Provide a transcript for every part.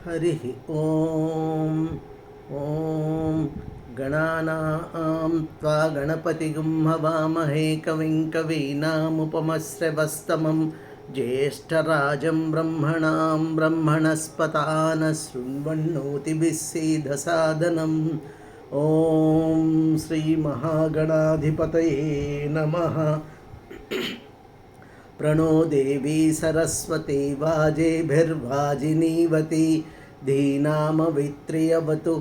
हरिः ॐ ॐ गणानां त्वा गणपतिगुं हवामहे कविं कवीनामुपमश्रवस्तमं ज्येष्ठराजं ब्रह्मणां ब्रह्मणस्पतान् शृण्वन्नोतिभिः सीदसादनम् ॐ श्रीमहागणाधिपतये नमः। प्रणो देवी सरस्वती वाजेभिर्वाजिनीवती धीनामवित्र्यवतु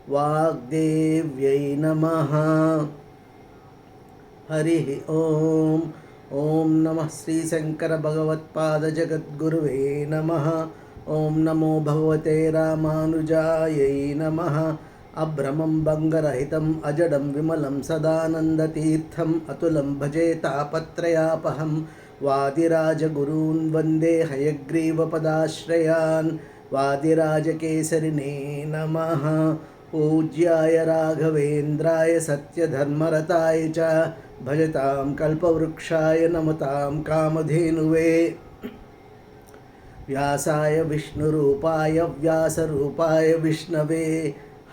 वाग्देव्यै नमः। हरिः ॐ ॐ नमः श्रीशङ्करभगवत्पादजगद्गुरुवे नमः। ॐ नमो भगवते रामानुजायै नमः। अभ्रमं भङ्गरहितम् अजडं विमलं सदानन्दतीर्थम् अतुलं भजे तापत्रयापहं वादिराजगुरून् वन्दे हयग्रीवपदाश्रयान्। वादिराजकेसरिणे नमः। पूज्याय राघवेन्द्राय सत्यधर्मरताय च भजतां कल्पवृक्षाय नमतां कामधेनुवे। व्यासाय विष्णुरूपाय व्यासरूपाय विष्णवे।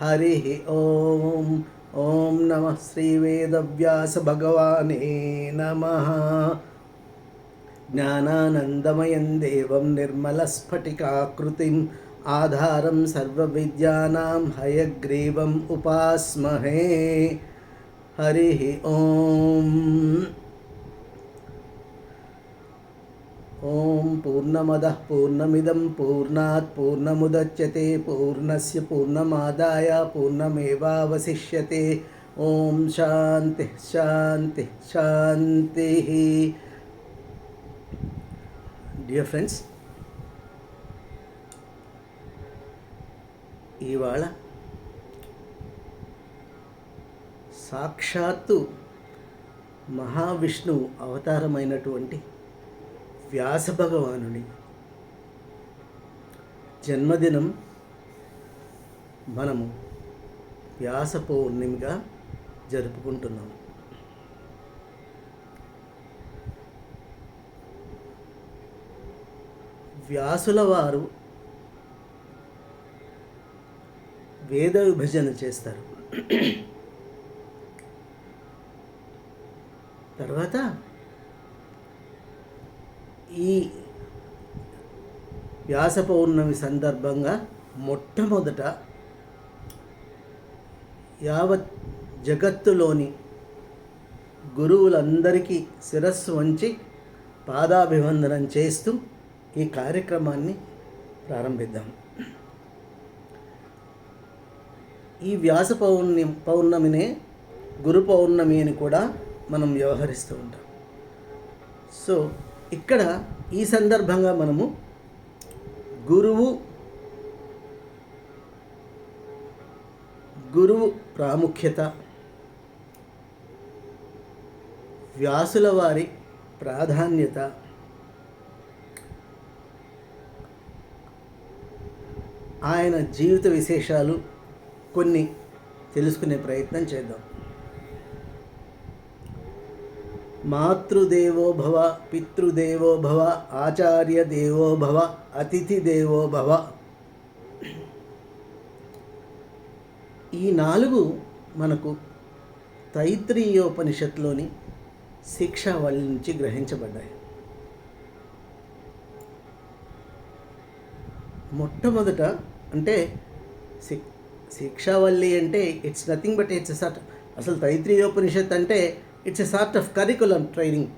हरिः ॐ ॐ नमः श्रीवेदव्यासभगवाने नमः। ज्ञानानन्दमयं देवं निर्मलस्फटिकाकृतिम् आधारं सर्वविद्यानां हयग्रीवम् उपास्महे। हरिः ॐ ॐ पूर्णमदः पूर्णमिदं पूर्णात् पूर्णमुदच्यते पूर्णस्य पूर्णमादाय पूर्णमेवावशिष्यते। ॐ शान्तिः शान्तिः शान्तिः। డియర్ ఫ్రెండ్స్, ఇవాళ సాక్షాత్తు మహావిష్ణువు అవతారమైనటువంటి వ్యాస భగవానుని జన్మదినం మనము వ్యాస పౌర్ణమిగా జరుపుకుంటున్నాము. వ్యాసుల వారు వేద విభజన చేస్తారు. తర్వాత ఈ వ్యాస పౌర్ణమి సందర్భంగా మొట్టమొదట యావత్ జగత్తులోని గురువులందరికీ శిరస్సు వంచి పాదాభివందనం చేస్తూ ఈ కార్యక్రమాన్ని ప్రారంభిద్దాం. ఈ వ్యాస పౌర్ణమినే గురు పౌర్ణమి అని కూడా మనం వ్యవహరిస్తూ ఉంటాం. సో ఇక్కడ ఈ సందర్భంగా మనము గురువు ప్రాముఖ్యత, వ్యాసుల వారి ప్రాధాన్యత, ఆయన జీవిత విశేషాలు కొన్ని తెలుసుకునే ప్రయత్నం చేద్దాం. మాతృదేవో భవ, పితృదేవో భవ, ఆచార్య దేవో భవ, అతిథి దేవో భవ. ఈ 4 మనకు తైత్రీయోపనిషత్తులోని శిక్షావళి నుంచి గ్రహించబడ్డాయి. మొట్టమొదట అంటే శిక్షావల్లి అంటే it's nothing but it's sort, అసలు తైత్రీయోపనిషత్ అంటే it's a sort of curriculum training.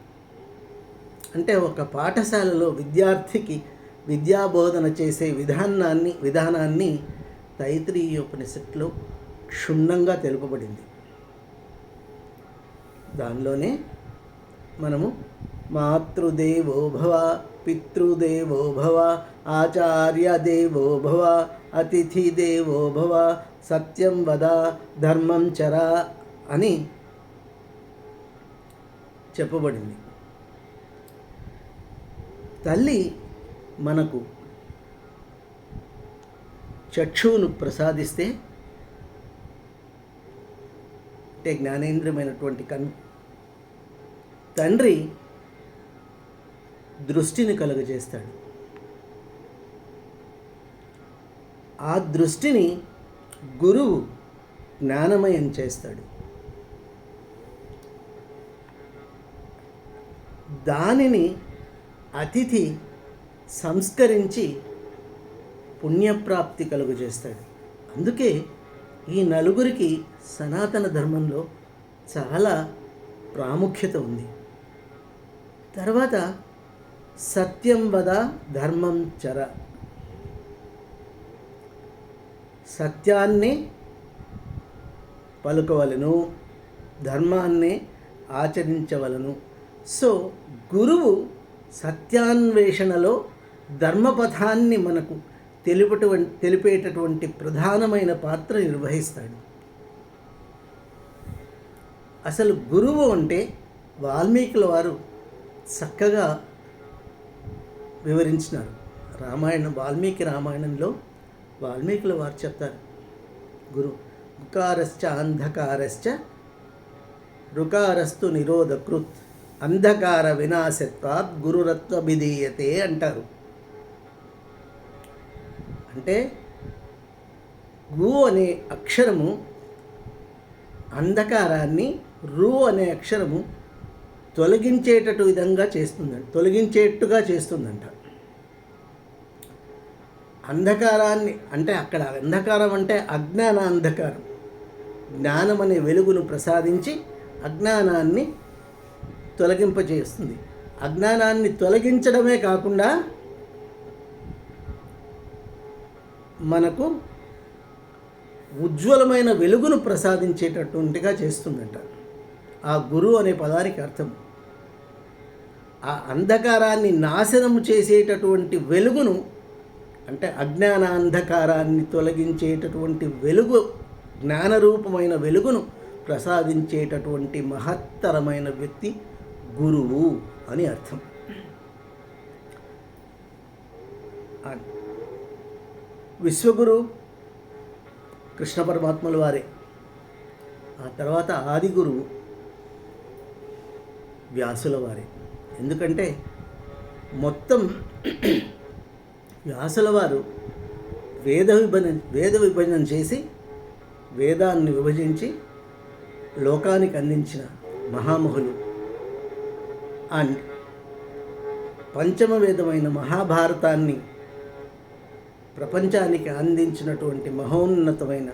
అంటే ఒక పాఠశాలలో విద్యార్థికి విద్యాబోధన చేసే విధానాన్ని తైత్రీయోపనిషత్తులో క్షుణ్ణంగా తెలుపబడింది. దానిలోనే మనము మాతృదేవో భవ, పితృదేవో భవ, ఆచార్య దేవో భవ, అతిథి దేవో భవ, సత్యం వద, ధర్మం చర అని చెప్పబడింది. తల్లి మనకు చక్షువును ప్రసాదిస్తే, అంటే జ్ఞానేంద్రియమైనటువంటి కన్ను, తండ్రి దృష్టిని కలుగజేస్తాడు. ఆ దృష్టిని గురువు జ్ఞానమయం చేస్తాడు. దానిని అతిథి సంస్కరించి పుణ్యప్రాప్తి కలుగు చేస్తాడు. అందుకే ఈ నలుగురికి సనాతన ధర్మంలో చాలా ప్రాముఖ్యత ఉంది. తర్వాత సత్యం వద ధర్మం చర, సత్యాన్ని పలుకవలను, ధర్మాన్ని ఆచరించవలను. సో గురువు సత్యాన్వేషణలో ధర్మపథాన్ని మనకు తెలిపేటటువంటి ప్రధానమైన పాత్ర నిర్వహిస్తాడు. అసలు గురువు అంటే వాల్మీకుల వారు చక్కగా వివరించినారు. వాల్మీకి రామాయణంలో వాల్మీకుల వారు చెప్తారు, గుకారశ్చ అంధకారశ్చ రుకారస్తు నిరోధకృత్ అంధకార వినాశత్వాత్ గురురత్వ విధీయతే అంటారు. అంటే గు అనే అక్షరము అంధకారాన్ని, రు అనే అక్షరము తొలగించేట్టుగా చేస్తుందంట. అంధకారాన్ని అంటే అక్కడ అంధకారం అంటే అజ్ఞాన అంధకారం, జ్ఞానం అనే వెలుగును ప్రసాదించి అజ్ఞానాన్ని తొలగింపజేస్తుంది. అజ్ఞానాన్ని తొలగించడమే కాకుండా మనకు ఉజ్వలమైన వెలుగును ప్రసాదించేటటువంటిగా చేస్తుందంట. ఆ గురువు అనే పదానికి అర్థం ఆ అంధకారాన్ని నాశనం చేసేటటువంటి వెలుగును, అంటే అజ్ఞాన అంధకారాన్ని తొలగించేటటువంటి వెలుగు, జ్ఞానరూపమైన వెలుగును ప్రసాదించేటటువంటి మహత్తరమైన వ్యక్తి గురువు అని అర్థం. విశ్వగురు కృష్ణ పరమాత్మల వారే. ఆ తర్వాత ఆది గురువు వ్యాసుల వారే. ఎందుకంటే మొత్తం వ్యాసుల వారు వేద విభజన చేసి వేదాన్ని విభజించి లోకానికి అందించిన మహామహులు. అండ్ పంచమ వేదమైన మహాభారతాన్ని ప్రపంచానికి అందించినటువంటి మహోన్నతమైన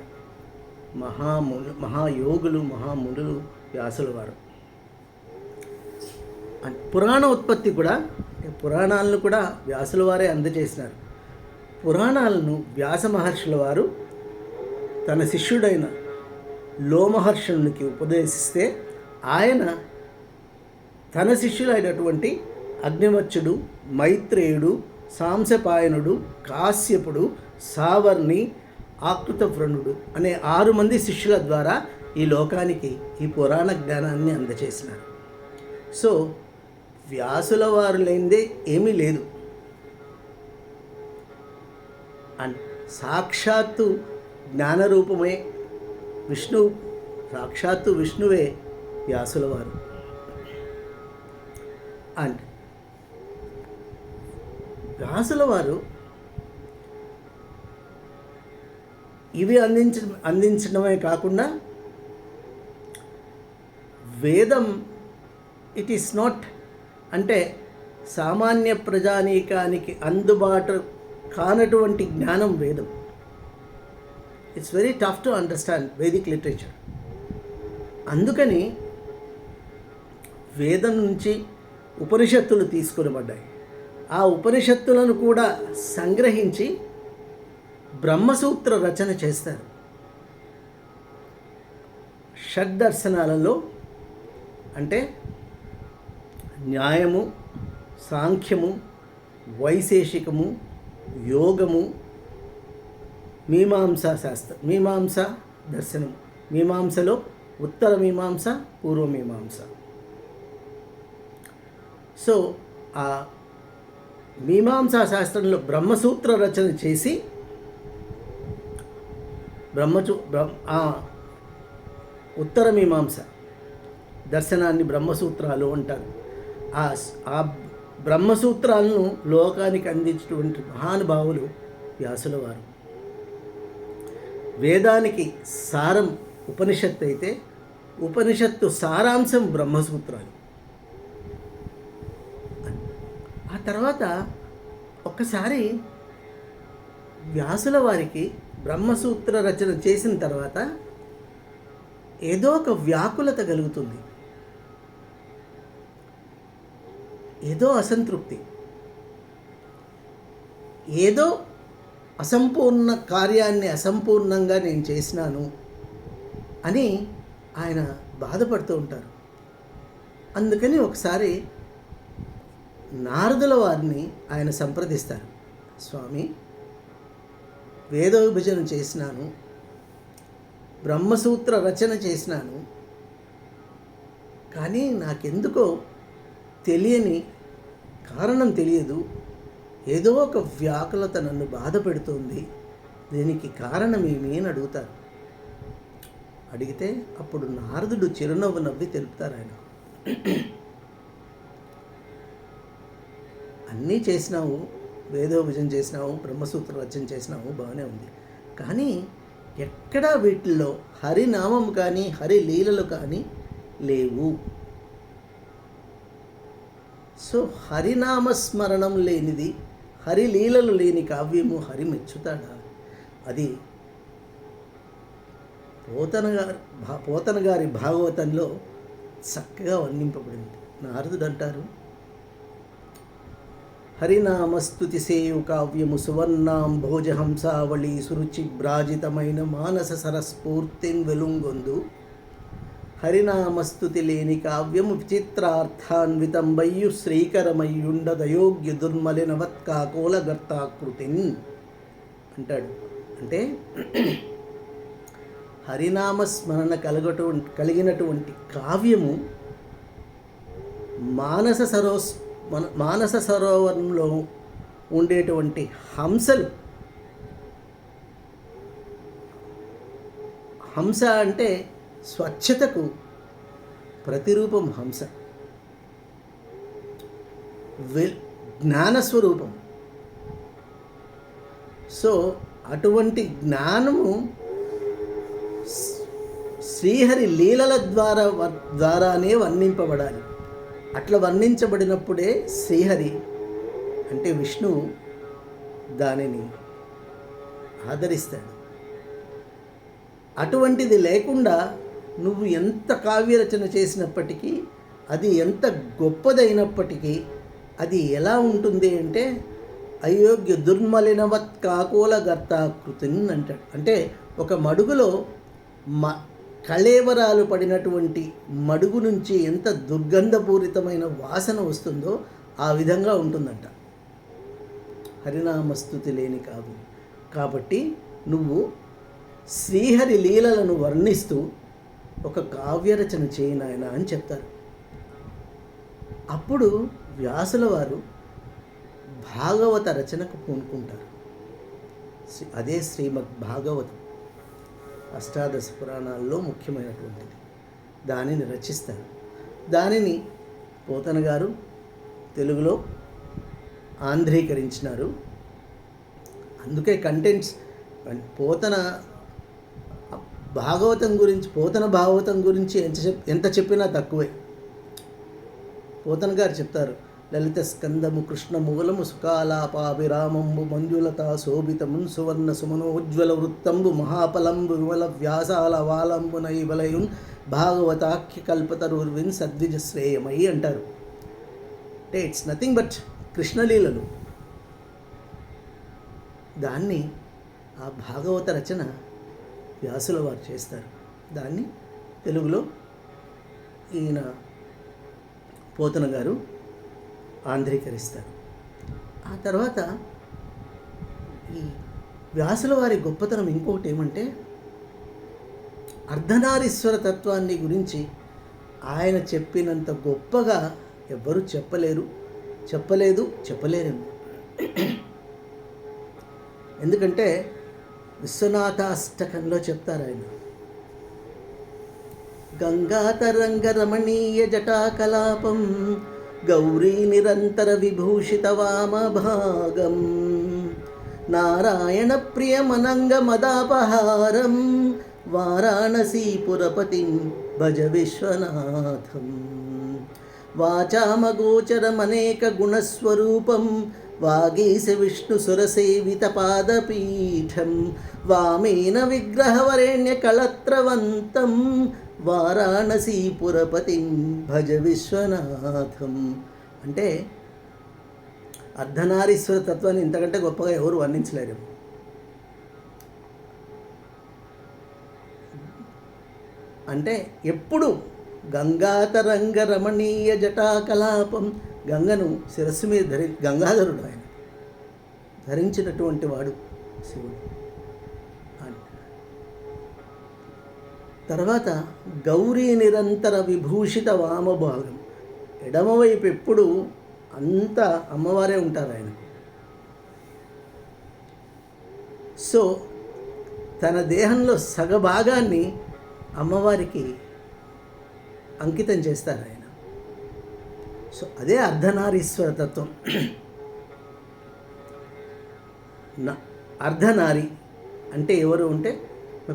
మహాయోగులు, మహామునులు వ్యాసుల వారు. అండ్ పురాణ ఉత్పత్తి కూడా, పురాణాలను కూడా వ్యాసుల వారే అందజేసినారు. పురాణాలను వ్యాస మహర్షుల వారు తన శిష్యుడైన లోమహర్షునికి ఉపదేశిస్తే ఆయన తన శిష్యులైనటువంటి అగ్నివచ్చుడు, మైత్రేయుడు, సాంశపాయనుడు, కాశ్యపుడు, సావర్ణి, ఆకృతవ్రణుడు అనే 6 మంది శిష్యుల ద్వారా ఈ లోకానికి ఈ పురాణ జ్ఞానాన్ని అందజేసినారు. సో వ్యాసుల వారు లేనిదే ఏమీ లేదు. అండ్ సాక్షాత్తు జ్ఞానరూపమే సాక్షాత్తు విష్ణువే వ్యాసుల వారు. అండ్ వ్యాసుల వారు ఇవి అందించడమే కాకుండా వేదం ఇట్ ఈస్ నాట్, అంటే సామాన్య ప్రజానీకానికి అందుబాటు కానటువంటి జ్ఞానం వేదం. It's very tough to understand Vedic literature. అందుకని వేదం నుంచి ఉపనిషత్తులు తీసుకొనబడ్డాయి. ఆ ఉపనిషత్తులను కూడా సంగ్రహించి బ్రహ్మసూత్ర రచన చేస్తారు. షడ్దర్శనాలలో అంటే న్యాయము, సాంఖ్యము, వైశేషికము, యోగము, మీమాంసా దర్శనం. మీమాంసలో ఉత్తర మీమాంస, పూర్వమీమాంస. సో ఆ మీమాంసా శాస్త్రంలో బ్రహ్మసూత్ర రచన చేసి ఉత్తర మీమాంస దర్శనాన్ని బ్రహ్మసూత్రాలు అంటారు. ఆ బ్రహ్మసూత్రాలను లోకానికి అందించినటువంటి మహానుభావులు వ్యాసుల వారు. వేదానికి సారం ఉపనిషత్తు అయితే ఉపనిషత్తు సారాంశం బ్రహ్మసూత్రాలు. ఆ తర్వాత ఒక్కసారి వ్యాసుల వారికి బ్రహ్మసూత్ర రచన చేసిన తర్వాత ఏదో ఒక వ్యాకులత కలుగుతుంది, ఏదో అసంతృప్తి, ఏదో అసంపూర్ణ కార్యాన్ని అసంపూర్ణంగా నేను చేసినాను అని ఆయన బాధపడుతూ ఉంటారు. అందుకని ఒకసారి నారదుల వారిని ఆయన సంప్రదిస్తారు. స్వామి, వేద విభజన చేసినాను, బ్రహ్మసూత్ర రచన చేసినాను, కానీ నాకెందుకో తెలియని కారణం తెలియదు, ఏదో ఒక వ్యాకులత నన్ను బాధ పెడుతోంది, దీనికి కారణం ఏమి అని అడుగుతారు. అడిగితే అప్పుడు నారదుడు చిరునవ్వు నవ్వి తెలుపుతారు. ఆయన అన్నీ చేసినావు, వేదోభజన చేసినావు, బ్రహ్మసూత్ర రచన చేసినావు, బాగానే ఉంది, కానీ ఎక్కడా వీటిల్లో హరినామం కానీ హరి లీలలు కానీ లేవు. సో హరినామస్మరణం లేనిది, హరిలీలలు లేని కావ్యము హరి మెచ్చుతాడా? అది పోతన గారి భాగవతంలో చక్కగా వర్ణింపబడింది. నారదుడు అంటారు, హరినామస్తుతి సేయు కావ్యము సువర్ణాం భోజహంసావళి సురుచి భ్రాజితమైన మానస సరస్ఫూర్తిన్ వెలుంగొందు, హరినామస్తుతి లేని కావ్యము విచిత్రార్థాన్వితంబయ్యు శ్రీకరమయ్యుండదయోగ్య దుర్మలినవత్కాకోల గర్తాకృతిన్ అంటాడు. అంటే హరినామస్మరణ కలిగినటువంటి కావ్యము మానస సరోవరంలో ఉండేటువంటి హంసలు, హంస అంటే స్వచ్ఛతకు ప్రతిరూపం హంస, జ్ఞానస్వరూపం. సో అటువంటి జ్ఞానము శ్రీహరి లీలల ద్వారానే వర్ణింపబడాలి. అట్లా వర్ణించబడినప్పుడే శ్రీహరి అంటే విష్ణువు దానిని ఆదరిస్తాడు. అటువంటిది లేకుండా నువ్వు ఎంత కావ్యరచన చేసినప్పటికీ, అది ఎంత గొప్పదైనప్పటికీ అది ఎలా ఉంటుంది అంటే అయోగ్య దుర్మలినవత్ కాకోల గర్తాకృతిని అంటాడు. అంటే ఒక మడుగులో కళేవరాలు పడినటువంటి మడుగు నుంచి ఎంత దుర్గంధపూరితమైన వాసన వస్తుందో ఆ విధంగా ఉంటుందంట హరినామస్తుతి లేని కావ్యం. కాబట్టి నువ్వు శ్రీహరి లీలలను వర్ణిస్తూ ఒక కావ్యరచన చేయి నాయన అని చెప్తారు. అప్పుడు వ్యాసుల వారు భాగవత రచనకు పూనుకుంటారు. అదే శ్రీమద్ భాగవతం, అష్టాదశ పురాణాల్లో ముఖ్యమైనటువంటిది. దానిని రచిస్తారు. దానిని పోతన గారు తెలుగులో ఆంధ్రీకరించినారు. అందుకే కంటెంట్స్ పోతన భాగవతం గురించి ఎంత చెప్పినా తక్కువే. పోతన గారు చెప్తారు, లలిత స్కందము కృష్ణ మూలము సుకాలాపాభిరామంబు మంజులతా శోభితము సువర్ణ సుమనోజ్వల వృత్తంబు మహాఫలంబు విమల వ్యాసాల వాలంబు నైవలయున్ భాగవతాఖ్య కల్పతరుర్విన్ సద్విజ శ్రేయమై అంటారు. అంటే ఇట్స్ నథింగ్ బట్ కృష్ణలీలలు. దాన్ని ఆ భాగవత రచన వ్యాసుల వారు చేస్తారు. దాన్ని తెలుగులో ఈయన పోతన గారు ఆంధ్రీకరిస్తారు. ఆ తర్వాత ఈ వ్యాసుల వారి గొప్పతనం ఇంకొకటి ఏమంటే, అర్ధనారీశ్వర తత్వాన్ని గురించి ఆయన చెప్పినంత గొప్పగా ఎవ్వరూ చెప్పలేరేమో. ఎందుకంటే విశ్వనాథాష్టకంలో చెప్తారు ఆయన, గంగాతరంగ రమణీయ జటాకలాపం గౌరీ నిరంతర విభూషిత వామభాగం నారాయణ ప్రియమనంగ మదాపహారం వారాణసీపురపతిం భజ విశ్వనాథం. వాచామగోచరమనేక గుణస్వరూపం వాగీశ విష్ణు సురసేవిత పాదపీఠం వామేన విగ్రహవరేణ్య కళత్రవంతం వారాణసీపురపతిం భజ విశ్వనాథం. అంటే అర్ధనారీశ్వర తత్వాన్ని ఇంతకంటే గొప్పగా ఎవరు వర్ణించలేరు. అంటే ఎప్పుడు గంగాతరంగ రమణీయ జటాకలాపం, గంగను శిరస్సు మీద గంగాధరుడు ఆయన ధరించినటువంటి వాడు శివుడు. తర్వాత గౌరీ నిరంతర విభూషిత వామభాగం, ఎడమవైపు ఎప్పుడు అంతా అమ్మవారే ఉంటారు ఆయన. సో తన దేహంలో సగభాగాన్ని అమ్మవారికి అంకితం చేస్తారు ఆయన. సో అదే అర్ధనారీశ్వర తత్వం. అర్ధనారి అంటే ఎవరు అంటే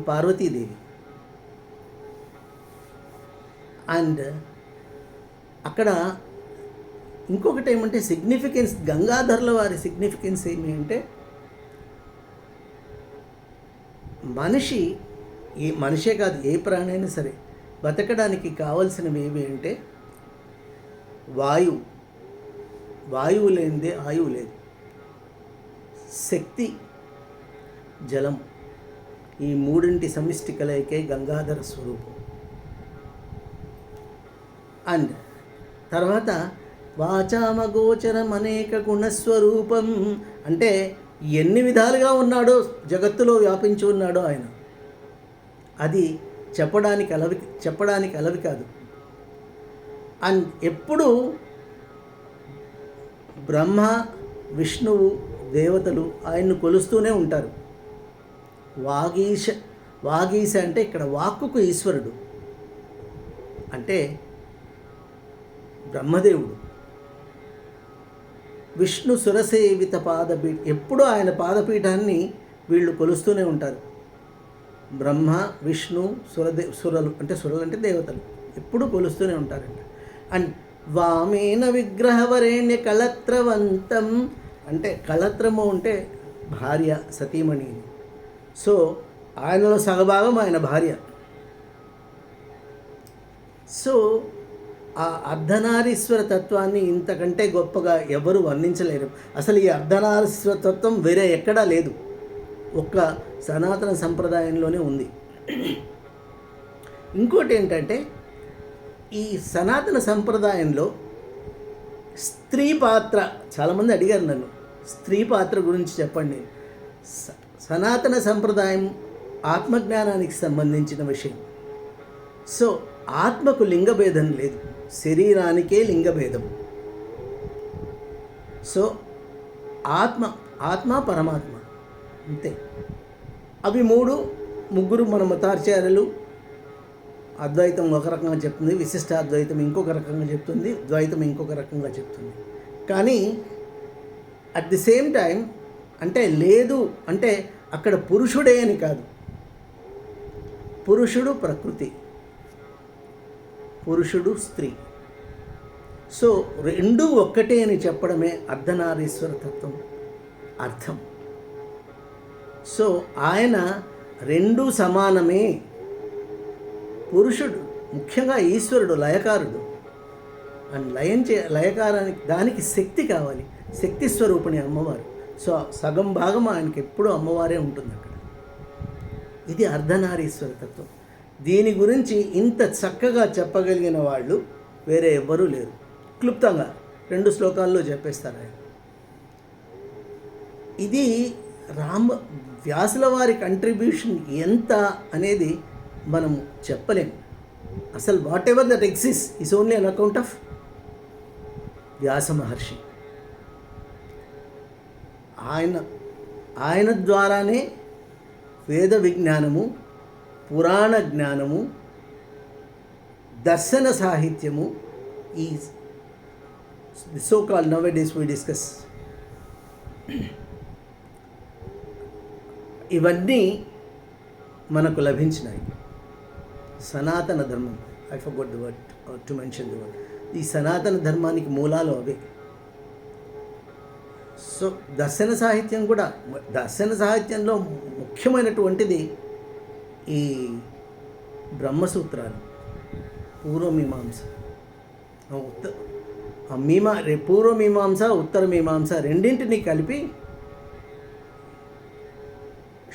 పార్వతీదేవి. అండ్ అక్కడ ఇంకొకటి ఏమంటే సిగ్నిఫికెన్స్, గంగాధర్ల వారి సిగ్నిఫికెన్స్ ఏమి అంటే మనిషే కాదు ఏ ప్రాణైనా సరే బతకడానికి కావలసినవి ఏవి అంటే వాయువు లేనిదే ఆయువు లేదు, శక్తి, జలం, ఈ మూడింటి సమిష్టి కలయికే గంగాధర స్వరూపం. అండ్ తర్వాత వాచామగోచరం అనేక గుణస్వరూపం అంటే ఎన్ని విధాలుగా ఉన్నాడో జగత్తులో వ్యాపించి ఉన్నాడో ఆయన, అది చెప్పడానికి అలవి కాదు. అండ్ ఎప్పుడు బ్రహ్మ, విష్ణువు, దేవతలు ఆయన్ను కొలుస్తూనే ఉంటారు. వాగీశ అంటే ఇక్కడ వాక్కుకు ఈశ్వరుడు అంటే బ్రహ్మదేవుడు. విష్ణు సురసేవిత పాదపీఠ, ఎప్పుడూ ఆయన పాదపీఠాన్ని వీళ్ళు కొలుస్తూనే ఉంటారు. బ్రహ్మ, విష్ణు, సురలు అంటే దేవతలు ఎప్పుడూ కొలుస్తూనే ఉంటారంట. అండ్ వామేన విగ్రహవరేణ్య కళత్రవంతం అంటే కళత్రము అంటే భార్య, సతీమణి. సో ఆయనలో సగభాగం ఆయన భార్య. సో ఆ అర్ధనారీశ్వర తత్వాన్ని ఇంతకంటే గొప్పగా ఎవరు వర్ణించలేరు. అసలు ఈ అర్ధనారీశ్వర తత్వం వేరే ఎక్కడా లేదు, ఒక్క సనాతన సంప్రదాయంలోనే ఉంది. ఇంకోటి ఏంటంటే ఈ సనాతన సంప్రదాయంలో స్త్రీ పాత్ర, చాలామంది అడిగారు నన్ను స్త్రీ పాత్ర గురించి చెప్పండి. సనాతన సంప్రదాయం ఆత్మజ్ఞానానికి సంబంధించిన విషయం. సో ఆత్మకు లింగభేదం లేదు, శరీరానికే లింగభేదం. సో ఆత్మ పరమాత్మ అంతే. అవి ముగ్గురు మన మతాచార్యులు అద్వైతం ఒక రకంగా చెప్తుంది, విశిష్ట అద్వైతం ఇంకొక రకంగా చెప్తుంది, ద్వైతం ఇంకొక రకంగా చెప్తుంది. కానీ అట్ ది సేమ్ టైం అంటే లేదు అంటే అక్కడ పురుషుడే అని కాదు, పురుషుడు ప్రకృతి, పురుషుడు స్త్రీ. సో రెండూ ఒక్కటే అని చెప్పడమే అర్ధనారీశ్వర తత్వం అర్థం. సో ఆయన రెండూ సమానమే. పురుషుడు ముఖ్యంగా ఈశ్వరుడు లయకారుడు, అండ్ లయకారానికి దానికి శక్తి కావాలి, శక్తి స్వరూపిణి అమ్మవారు. సో సగం భాగం ఆయనకి ఎప్పుడూ అమ్మవారే ఉంటుంది అక్కడ. ఇది అర్ధనారీశ్వర తత్వం. దీని గురించి ఇంత చక్కగా చెప్పగలిగిన వాళ్ళు వేరే ఎవ్వరూ లేరు. క్లుప్తంగా 2 శ్లోకాల్లో చెప్పేస్తారు ఆయన. ఇది వ్యాసుల వారి కంట్రిబ్యూషన్ ఎంత అనేది మనం చెప్పలేము. అసలు whatever that exist is only on account of Vyasa Maharshi. ఆయన ద్వారానే వేద విజ్ఞానము, పురాణ జ్ఞానము, దర్శన సాహిత్యము, ఈ so called nowadays we discuss ఇవన్నీ మనకు లభించినాయి. సనాతన ధర్మం, I forgot the word to mention the word. ఈ సనాతన ధర్మానికి మూలాలు అవే. సో దర్శన సాహిత్యం కూడా, దర్శన సాహిత్యంలో ముఖ్యమైనటువంటిది ఈ బ్రహ్మసూత్రాలు, పూర్వమీమాంస, పూర్వమీమాంస ఉత్తర మీమాంస రెండింటినీ కలిపి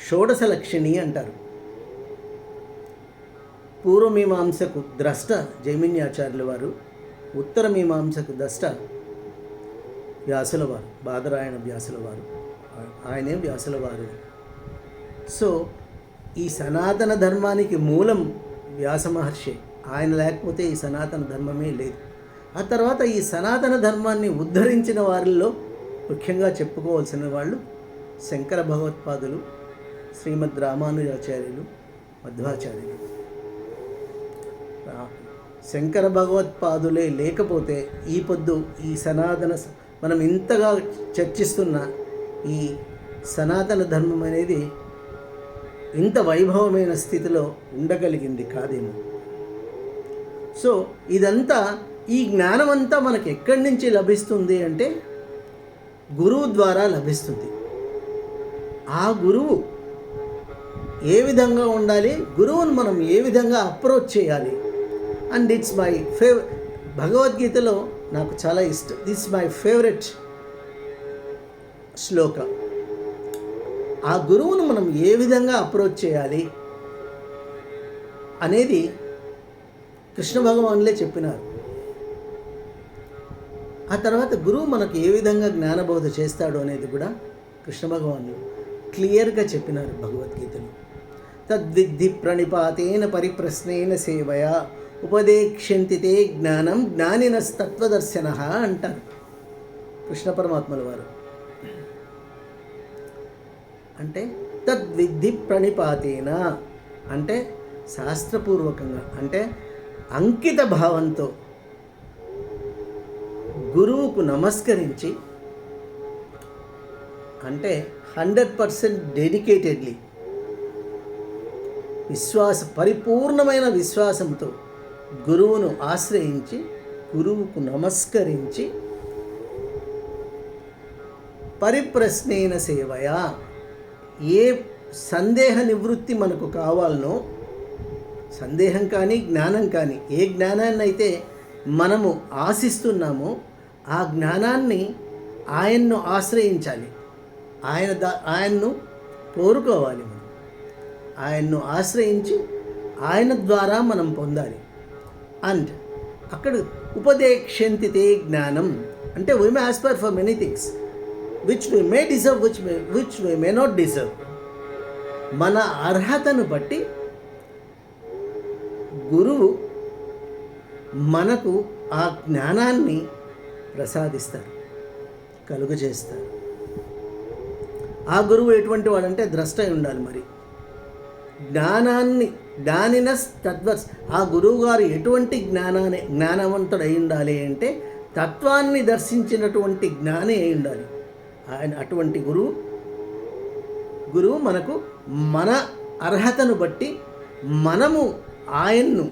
షోడశ లక్షణి అంటారు. పూర్వమీమాంసకు ద్రష్ట జైమిన్యాచార్యుల వారు, ఉత్తర మీమాంసకు ద్రష్ట వ్యాసుల వారు, బాదరాయణ వ్యాసుల వారు, ఆయనే వ్యాసుల వారు. సో ఈ సనాతన ధర్మానికి మూలం వ్యాస మహర్షి. ఆయన లేకపోతే ఈ సనాతన ధర్మమే లేదు. ఆ తర్వాత ఈ సనాతన ధర్మాన్ని ఉద్ధరించిన వారిలో ముఖ్యంగా చెప్పుకోవాల్సిన వాళ్ళు శంకర భగవత్పాదులు, శ్రీమద్ రామానుజాచార్యులు, మధ్వాచార్యులు. శంకర భగవత్పాదులే లేకపోతే ఈ పొద్దు ఈ సనాతన, మనం ఇంతగా చర్చిస్తున్న ఈ సనాతన ధర్మం అనేది ఇంత వైభవమైన స్థితిలో ఉండగలిగింది కాదేమో. సో ఇదంతా, ఈ జ్ఞానమంతా మనకు ఎక్కడి నుంచి లభిస్తుంది అంటే గురువు ద్వారా లభిస్తుంది. ఆ గురువు ఏ విధంగా ఉండాలి, గురువును మనం ఏ విధంగా అప్రోచ్ చేయాలి. అండ్ ఇట్స్ మై భగవద్గీతలో నాకు చాలా ఇష్టం, దిస్ మై ఫేవరెట్ శ్లోక. ఆ గురువును మనం ఏ విధంగా అప్రోచ్ చేయాలి అనేది కృష్ణ భగవానులే చెప్పినారు. ఆ తర్వాత గురువు మనకు ఏ విధంగా జ్ఞానబోధ చేస్తాడు అనేది కూడా కృష్ణ భగవానులు క్లియర్గా చెప్పినారు భగవద్గీతలో. తద్విద్ధి ప్రణిపాతేన పరిప్రశ్నేన సేవయా ఉపదేక్ష్యంతి తే జ్ఞానం జ్ఞానినస్తత్వదర్శన అంటారు కృష్ణ పరమాత్మల వారు. అంటే తద్విద్ధి ప్రణిపాతేన అంటే శాస్త్రపూర్వకంగా, అంటే అంకిత భావంతో గురువుకు నమస్కరించి, అంటే 100% డెడికేటెడ్లీ, పరిపూర్ణమైన విశ్వాసంతో గురువును ఆశ్రయించి, గురువుకు నమస్కరించి, పరిప్రశ్నేన సేవయా, ఏ సందేహ నివృత్తి మనకు కావాలనో, సందేహం కానీ జ్ఞానం కానీ, ఏ జ్ఞానాన్ని అయితే మనము ఆశిస్తున్నామో ఆ జ్ఞానాన్ని ఆయన్ను ఆశ్రయించాలి, ఆయన్ను కోరుకోవాలి. మనం ఆయన్ను ఆశ్రయించి ఆయన ద్వారా మనం పొందాలి. అండ్ అక్కడ ఉపదేక్ష్యంతి తే జ్ఞానం అంటే we may Aspire for many things which we may deserve, which we may not deserve. మన అర్హతను బట్టి గురువు మనకు ఆ జ్ఞానాన్ని ప్రసాదిస్తారు, కలుగు చేస్తారు. ఆ గురువు ఎటువంటి వాడంటే ద్రష్ట అయి ఉండాలి. మరి జ్ఞానినస్ తద్వస్, ఆ గురువు గారు ఎటువంటి జ్ఞానవంతుడు అయి ఉండాలి అంటే తత్వాన్ని దర్శించినటువంటి జ్ఞాని అయి ఉండాలి. ఆయన అటువంటి గురువు మనకు మన అర్హతను బట్టి మనము ఆయన్ను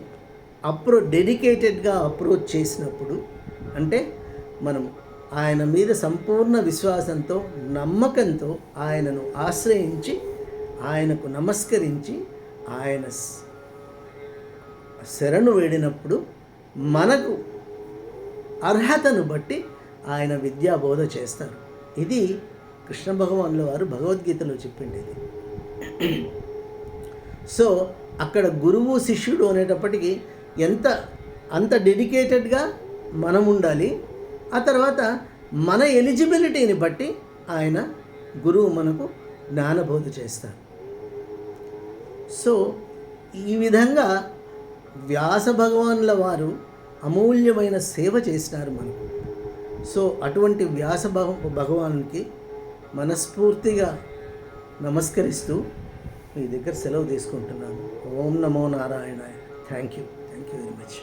డెడికేటెడ్గా అప్రోచ్ చేసినప్పుడు, అంటే మనం ఆయన మీద సంపూర్ణ విశ్వాసంతో, నమ్మకంతో ఆయనను ఆశ్రయించి, ఆయనకు నమస్కరించి, ఆయన శరణు వేడినప్పుడు మనకు అర్హతను బట్టి ఆయన విద్యాబోధ చేస్తారు. ఇది కృష్ణ భగవానుల వారు భగవద్గీతలో చెప్పిండేది. సో అక్కడ గురువు శిష్యుడు అనేటప్పటికీ అంత డెడికేటెడ్గా మనం ఉండాలి. ఆ తర్వాత మన ఎలిజిబిలిటీని బట్టి ఆయన గురువు మనకు జ్ఞానబోధ చేస్తారు. సో ఈ విధంగా వ్యాస భగవానుల వారు అమూల్యమైన సేవ చేసినారు మనకు. సో అటువంటి వ్యాస భగవానునికి మనస్ఫూర్తిగా నమస్కరిస్తూ మీ దగ్గర సెలవు తీసుకుంటున్నాను. ఓం నమో నారాయణాయ. Thank you very much.